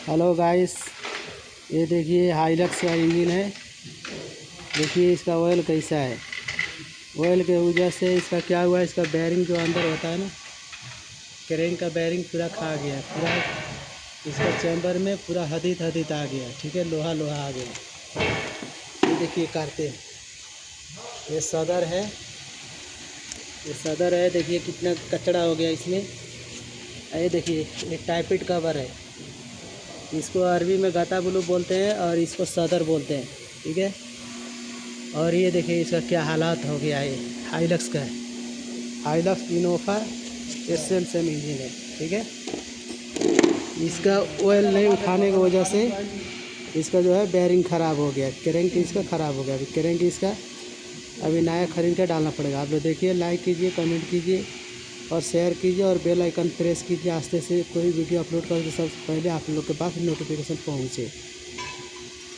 Hello guys, ये देखिए Hilux का इंजन है। देखिए इसका ऑयल कैसा है। ऑयल के वजह से इसका क्या हुआ, इसका बैरिंग जो अंदर होता है ना, क्रेन का बैरिंग पूरा खा गया। पूरा इसका चैम्बर में पूरा हदीद आ गया। ठीक है, लोहा आ गया। ये देखिए करते हैं, ये सदर है, देखिए कितना कचरा हो गया इसमें। ये देखिए ये टाइपिट कवर है, इसको अरबी में गाता ब्लू बोलते हैं और इसको सदर बोलते हैं। ठीक है, और ये देखिए इसका क्या हालात हो गया है। हाइलक्स का है, Hilux Innova SL same engine है। ठीक है, इसका ऑयल नहीं उठाने की वजह से इसका जो है बैरिंग ख़राब हो गया। करेंट इसका ख़राब हो गया। अभी करेंट इसका अभी नया खरीद कर डालना पड़ेगा। आप लोग देखिए, लाइक कीजिए, कमेंट कीजिए और शेयर कीजिए और बेल आइकन प्रेस कीजिए। आस्ते से कोई वीडियो अपलोड कर दे सबसे पहले आप लोग के पास नोटिफिकेशन पहुँचे।